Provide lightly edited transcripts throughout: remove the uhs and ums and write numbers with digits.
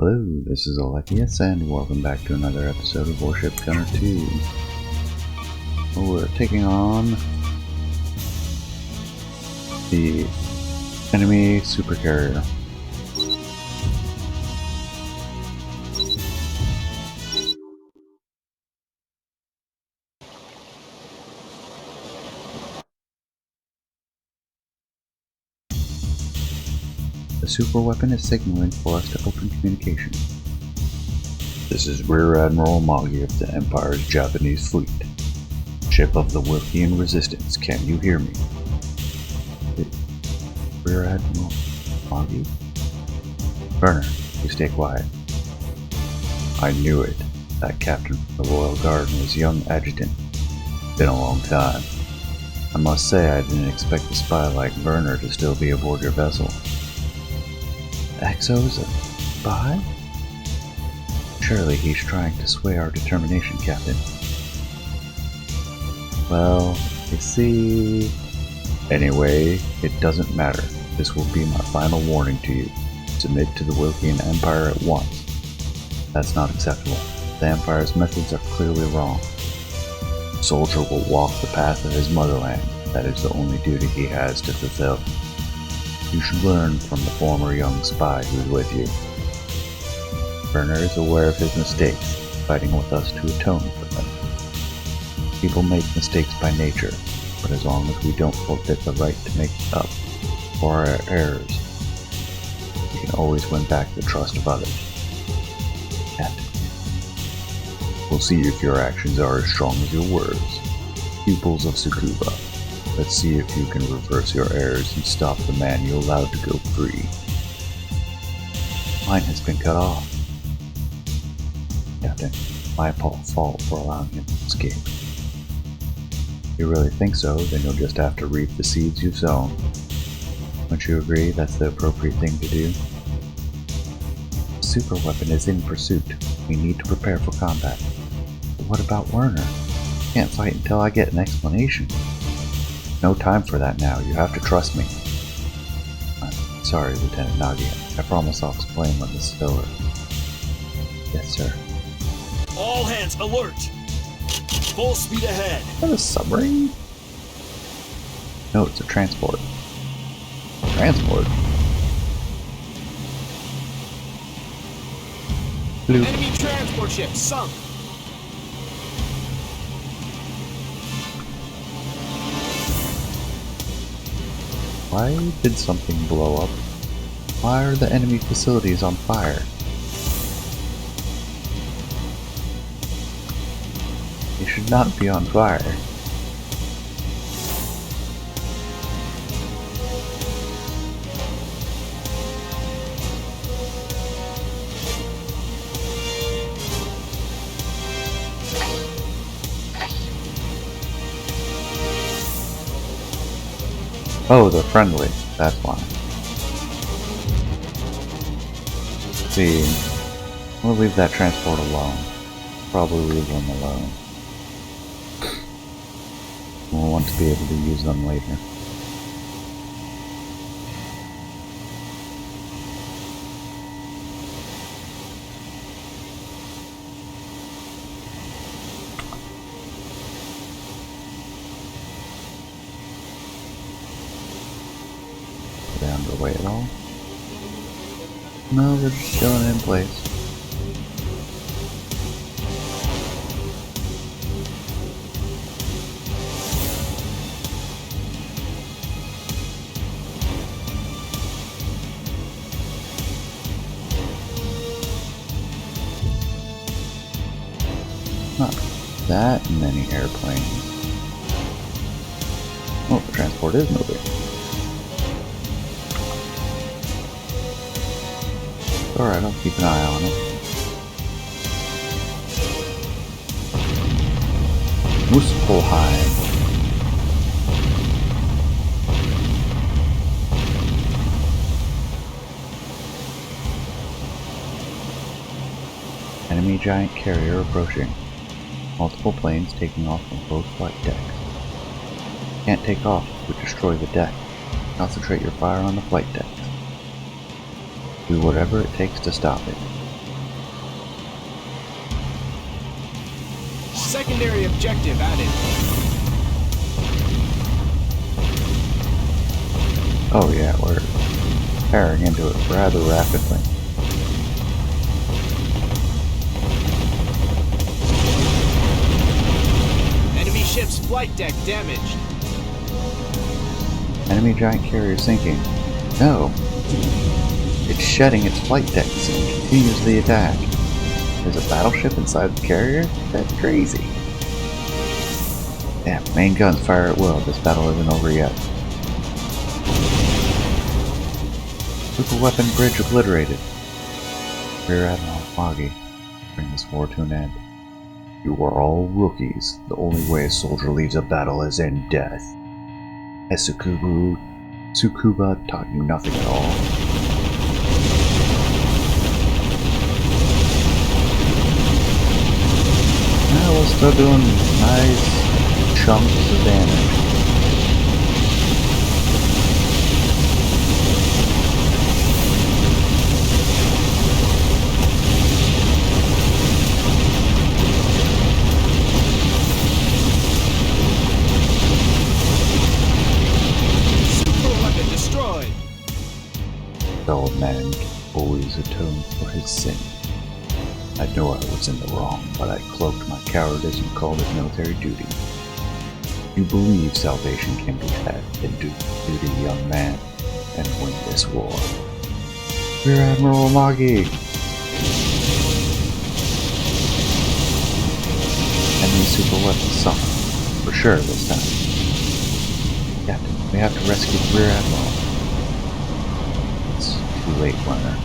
Hello, this is Alekius, and welcome back to another episode of Warship Gunner 2. We're taking on the enemy supercarrier. The super weapon is signaling for us to open communication. This is Rear Admiral Magi of the Empire's Japanese fleet. Ship of the Wilkian Resistance, can you hear me? Rear Admiral Magi? Werner, you stay quiet. I knew it. That captain from the Royal Guard and his young adjutant. Been a long time. I must say I didn't expect a spy like Werner to still be aboard your vessel. Exo's a spy? Surely he's trying to sway our determination, Captain. Well, you see... Anyway, it doesn't matter. This will be my final warning to you. Submit to the Wilkian Empire at once. That's not acceptable. The Empire's methods are clearly wrong. The soldier will walk the path of his motherland. That is the only duty he has to fulfill. You should learn from the former young spy who's with you. Werner is aware of his mistakes, fighting with us to atone for them. People make mistakes by nature, but as long as we don't forfeit the right to make up for our errors, we can always win back the trust of others. Captain. We'll see if your actions are as strong as your words. Pupils of Tsukuba. Let's see if you can reverse your errors and stop the man you allowed to go free. Mine has been cut off. Captain, my fault for allowing him to escape. If you really think so, then you'll just have to reap the seeds you've sown. Don't you agree that's the appropriate thing to do? The super weapon is in pursuit. We need to prepare for combat. But what about Werner? Can't fight until I get an explanation. No time for that now. You have to trust me. I'm sorry, Lieutenant Nagia. I promise I'll explain when this is over. Yes, sir. All hands alert! Full speed ahead! Is that a submarine? No, it's a transport. Transport? Bloop. Enemy transport ship sunk! Why did something blow up? Why are the enemy facilities on fire? They should not be on fire. Oh, they're friendly. That's why. Let's see. We'll leave that transport alone. Probably leave them alone. We'll want to be able to use them later. Are they underway at all? No, they're just chilling in place. Not that many airplanes. Oh, the transport is moving. Alright, I'll keep an eye on it. Muspelheim. Enemy giant carrier approaching. Multiple planes taking off from both flight decks. Can't take off, but destroy the deck. Concentrate your fire on the flight decks. Do whatever it takes to stop it. Secondary objective added. Oh yeah, we're tearing into it rather rapidly. Enemy ship's flight deck damaged. Enemy giant carrier sinking. No! It's shedding its flight decks and continues the attack. There's a battleship inside the carrier? That's crazy. Damn, main guns fire at will. This battle isn't over yet. Super weapon bridge obliterated. Rear Admiral Foggy, bring this war to an end. You are all rookies. The only way a soldier leaves a battle is in death. Has Tsukuba taught you nothing at all? Well, we're still doing nice chunks of damage. Old man always atoned for his sin. I knew I was in the wrong, but I cloaked my cowardice and called it military duty. You believe salvation can be had, then do duty, young man, and win this war. Rear Admiral Magi! Enemy super weapon sunk. For sure this time. Captain, we have to rescue the Rear Admiral. Too late, learner.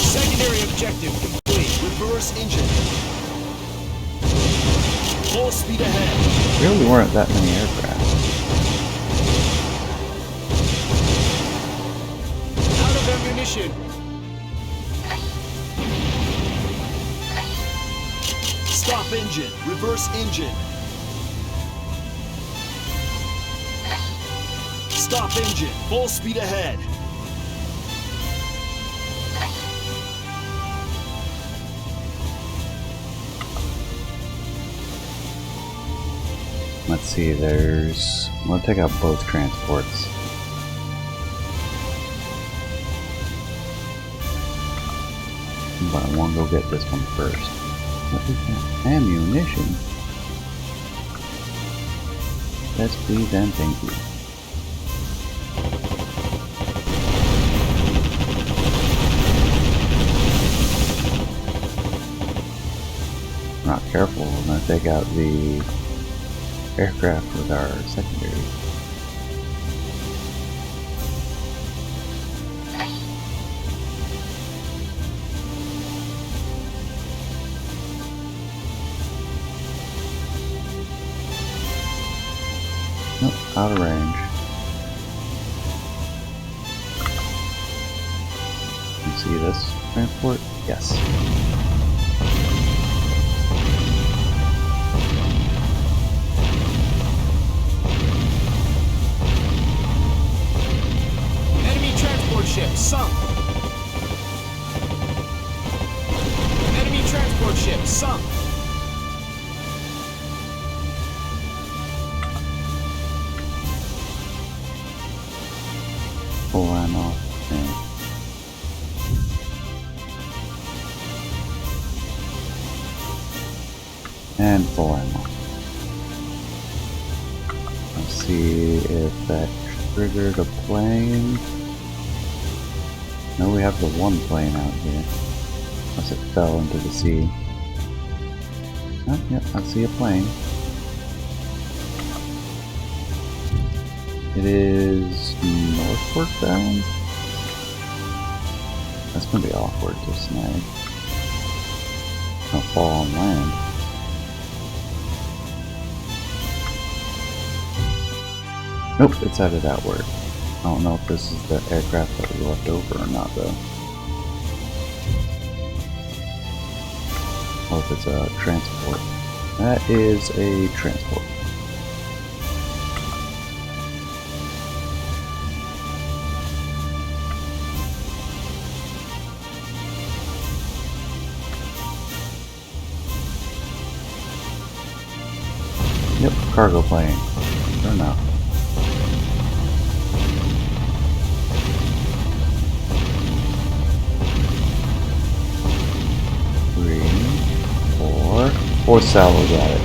Secondary objective complete. Reverse engine. Full speed ahead. Really weren't that many aircraft. Out of ammunition. Stop engine. Reverse engine. Stop engine. Full speed ahead. Let's see, I'm gonna take out both transports. But I want to go get this one first. What is that? Ammunition? Yes, please and thank you. If we're not careful, we're going to take out the aircraft with our secondary. Nope, out of range. You see this transport? Yes. Enemy transport ship sunk. Enemy transport ship sunk. Full ammo. And full ammo. Let's see if that triggered a plane. No, we have the one plane out here. Unless it fell into the sea. Oh, yep, I see a plane. It is northward bound. That's gonna be awkward to snag. Don't fall on land. Nope, it's headed outward. I don't know if this is the aircraft that we left over or not though. Or if it's a transport. That is a transport. Yep, cargo plane. Sure enough. Fourth salvo, got it.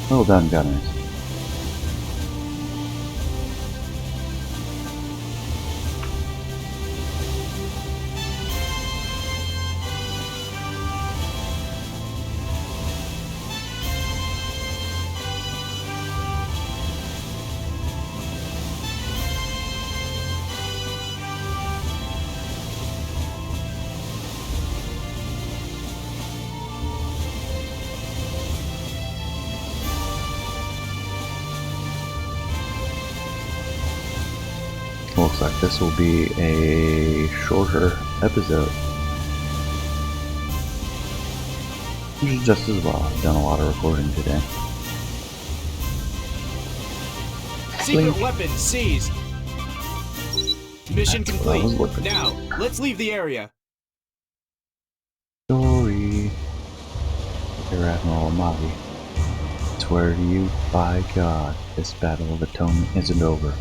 Well done, gunners. Looks like this will be a shorter episode. Which is just as well. I've done a lot of recording today. Secret weapon seized. Mission That's what I was complete. looking Now, for. let's leave the area. Story. Dear Admiral Amagi, I swear to you, by God, this Battle of Atonement isn't over.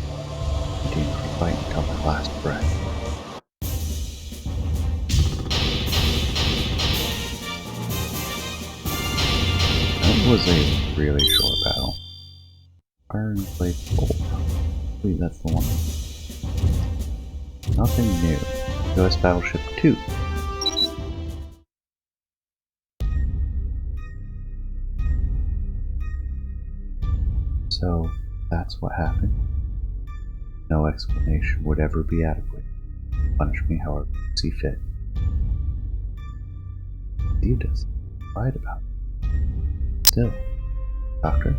Continue to fight until my last breath. That was a really short battle. Ironblade Bolt. I believe that's the one. Nothing new. US Battleship 2. So, that's what happened. No explanation would ever be adequate. Punish me however you see fit. Believed us. Right about it. Still, Doctor,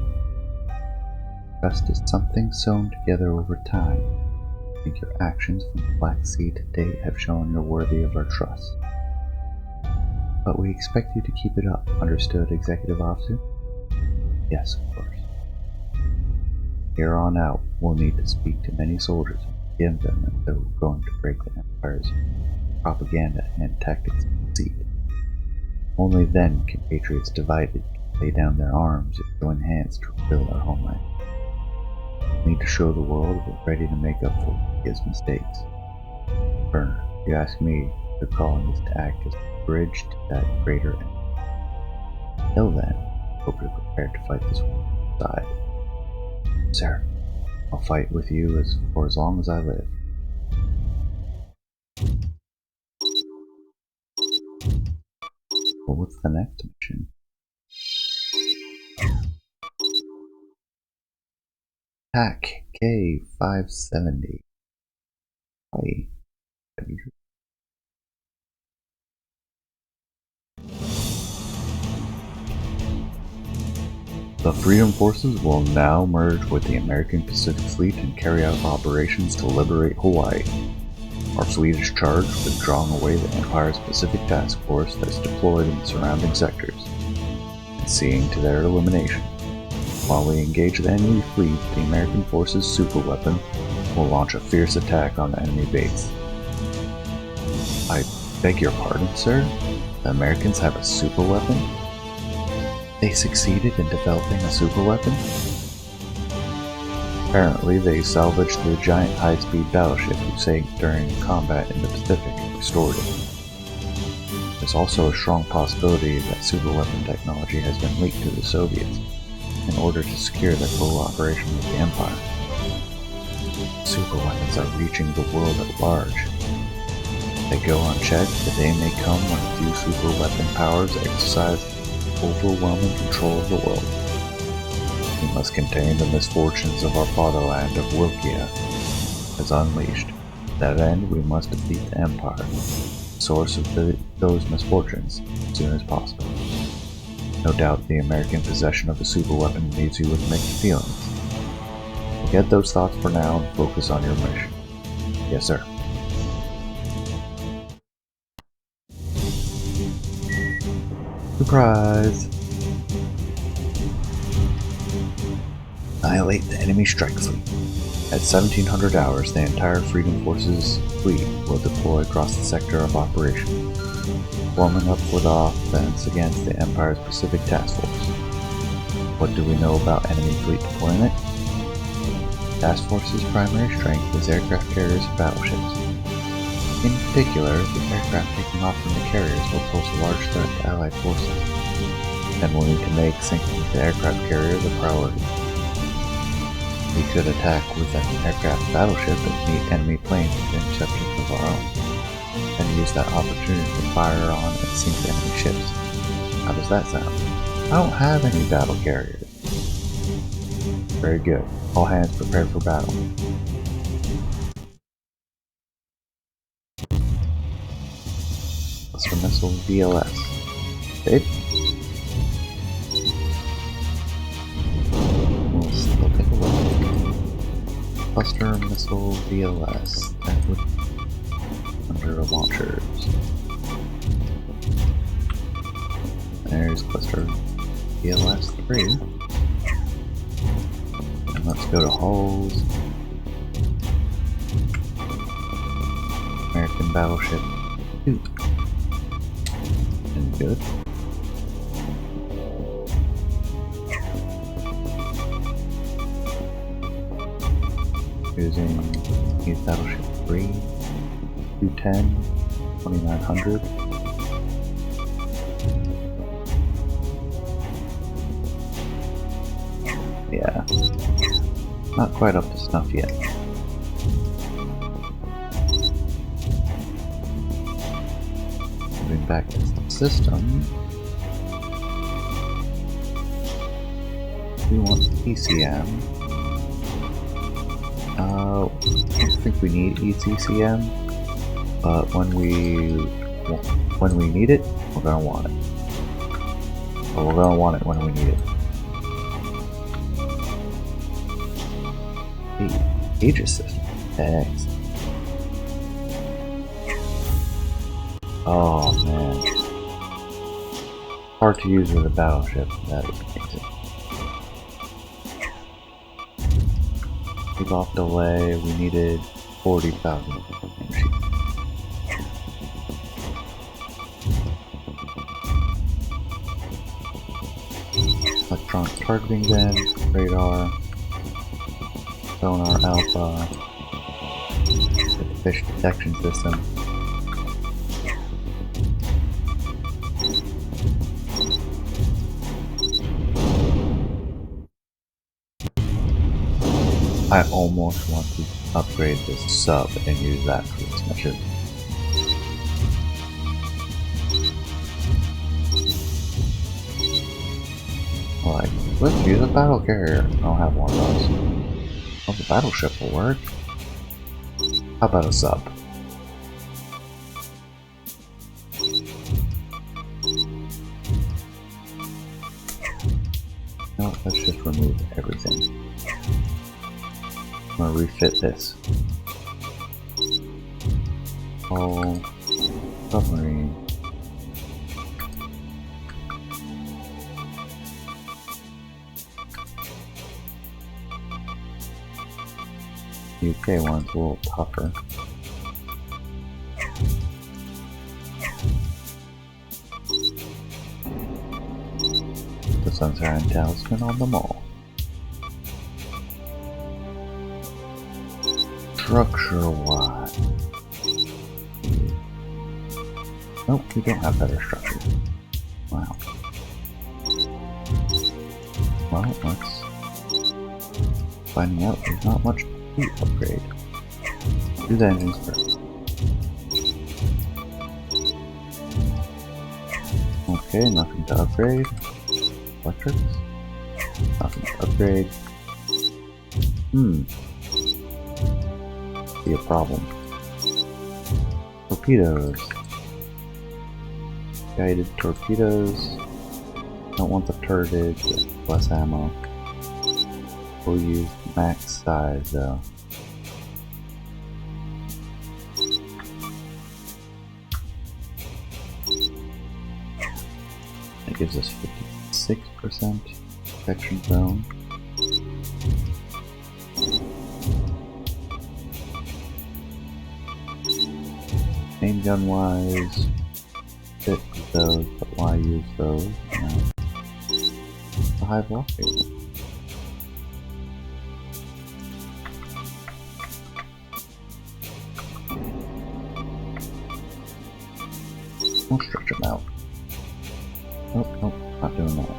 trust is something sewn together over time. I think your actions from the Black Sea to date have shown you're worthy of our trust. But we expect you to keep it up. Understood, Executive Officer? Yes, of course. Here on out, we'll need to speak to many soldiers and give them that they're going to break the Empire's propaganda and tactics succeed. Only then can patriots divided lay down their arms and join hands to rebuild our homeland. We need to show the world we're ready to make up for his mistakes. Burner, if you ask me, their calling is to act as a bridge to that greater end. Until then, hope you're prepared to fight this war side. Sir, I'll fight with you for as long as I live. Well, what's the next mission? Hack K570. Hi. The Freedom Forces will now merge with the American Pacific Fleet and carry out operations to liberate Hawaii. Our fleet is charged with drawing away the Empire's Pacific Task Force that's deployed in the surrounding sectors, and seeing to their elimination. While we engage the enemy fleet, the American forces' superweapon will launch a fierce attack on the enemy base. I beg your pardon, sir? The Americans have a superweapon? They succeeded in developing a superweapon? Apparently, they salvaged the giant high-speed battleship who sank during combat in the Pacific and restored it. There's also a strong possibility that superweapon technology has been leaked to the Soviets in order to secure their cooperation with the Empire. Superweapons are reaching the world at large. If they go unchecked, the day may come when a few superweapon powers exercise overwhelming control of the world. We must contain the misfortunes of our fatherland of Wilkia as unleashed. To that end, we must defeat the Empire, the source of those misfortunes, as soon as possible. No doubt the American possession of a superweapon leaves you with mixed feelings. Forget those thoughts for now and focus on your mission. Yes, sir. Surprise! Annihilate the enemy strike fleet. At 1700 hours, the entire Freedom Forces fleet will deploy across the sector of operation, forming up for the offense against the Empire's Pacific Task Force. What do we know about enemy fleet deployment? Task Force's primary strength is aircraft carriers and battleships. In particular, the aircraft taking off from the carriers will pose a large threat to Allied forces, and we'll need to make sinking the aircraft carriers a priority. We could attack with an aircraft battleship and meet enemy planes with interceptions of our own, and use that opportunity to fire on and sink enemy ships. How does that sound? I don't have any battle carriers. Very good. All hands prepared for battle. Cluster Missile VLS. It? We'll take a look. Cluster Missile VLS. That would under launchers. There's Cluster VLS 3. And let's go to hulls. American Battleship 2. And good. Using Youth Battleship 3, 210, 2900. Yeah, not quite up to snuff yet. Moving back to the system, we want ECM. I don't think we need ECCM, but when we need it, we're gonna want it. Or we're gonna want it when we need it. The Aegis system. Thanks. Oh man. Hard to use with a battleship. That is amazing. Keep off delay. We needed 40,000 machines. Electronic targeting then, radar, sonar alpha, the fish detection system. I almost want to upgrade this sub and use that for this mission. Like, let's use a battle carrier. I don't have one of those. Oh, the battleship will work. How about a sub? No, let's just remove everything. I'm gonna refit this. Oh, submarine. UK one's a little tougher. The Sunshine Talisman on them all. Structure-wise. Nope, we don't have better structure. Wow. Well, let's finding out there's not much to upgrade. Do the engines first. Okay, nothing to upgrade. Electrics? Nothing to upgrade. Be a problem. Torpedoes. Guided torpedoes. Don't want the turreted, less ammo. We'll use max size though. That gives us 56% protection zone. Main gun wise, fit with those, but why use those? No. the high velocity. We'll stretch them out. Nope, nope, not doing that.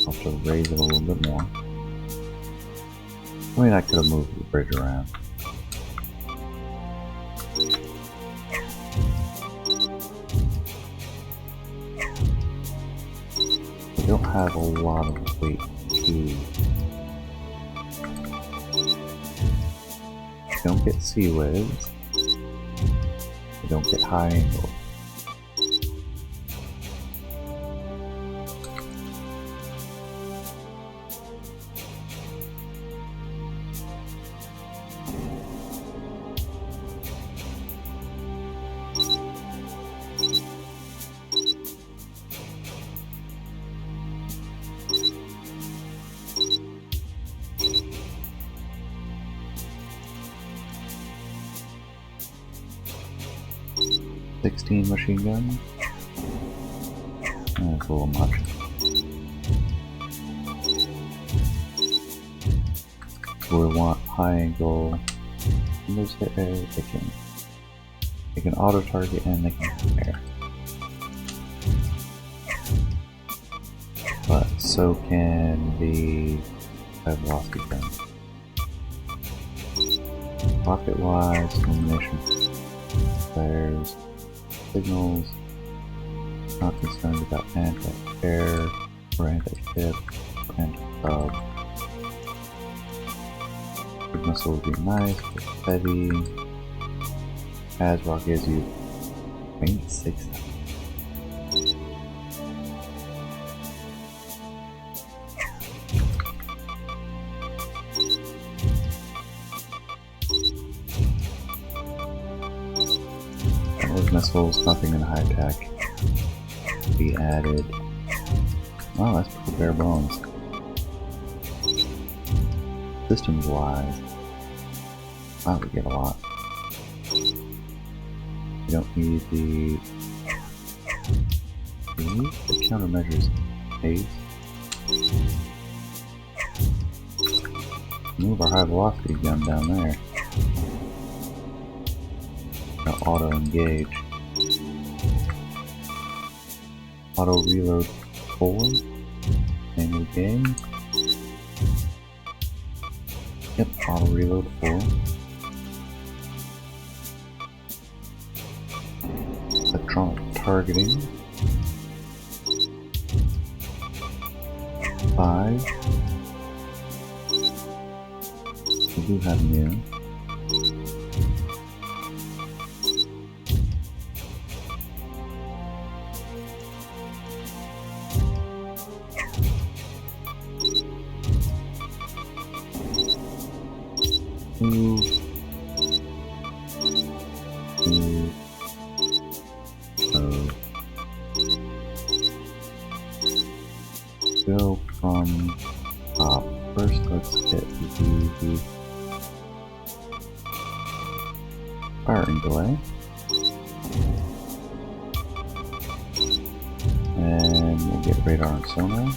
I'll have to raise it a little bit more. I mean, I could have moved the bridge around. I don't have a lot of weight to... Don't get sea waves. I don't get high angle. Machine gun. That's a little much. We want high angle. They can auto target and they can air. But so can the high velocity gun. Rocket wise, illumination flares. Signals, not concerned about anti-air or anti-ship or anti-sub. Big missile would be nice, but heavy. Asrock gives you range 6. Missiles, nothing in high tech be added. Wow, that's pretty bare bones. Systems wise, wow, we get a lot. You don't need the countermeasures pace. Move our high velocity gun down there. Auto engage. Auto reload 4. Name of the game. Yep, auto reload 4. Electronic targeting. 5. We do have new. Go from top. First, let's get the firing delay. And we'll get radar and sonar.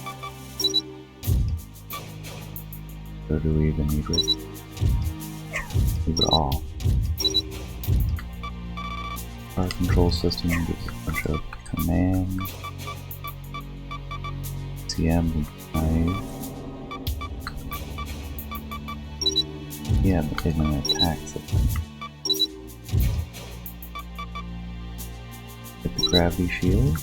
So do we even need radar? Leave it all. Our control system gives a bunch of commands. CM nice. Yeah, but they don't attack system. Get the gravity shield.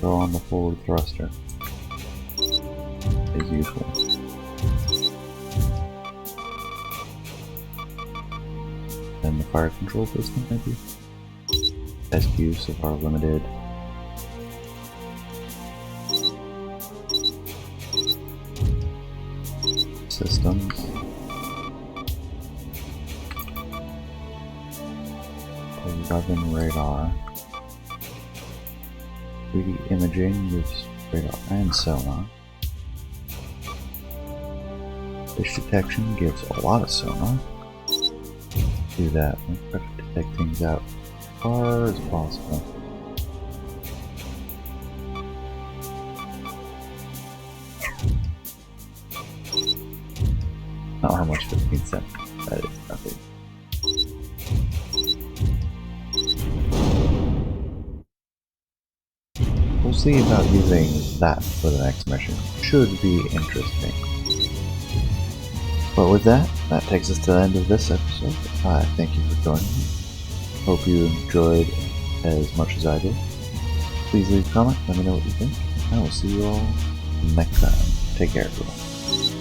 Throw on the forward thruster. Is useful. And the fire control system, maybe? Best use of our limited systems. 11 radar. 3D imaging with radar and sonar. Fish detection gives a lot of sonar. Do that. Let's try to detect things out as far as possible. Not how much, 15 cents. That is nothing. We'll see about using that for the next mission. Should be interesting. But with that, that takes us to the end of this episode. Thank you for joining me. Hope you enjoyed as much as I did. Please leave a comment, let me know what you think. I will see you all next time. Take care, everyone.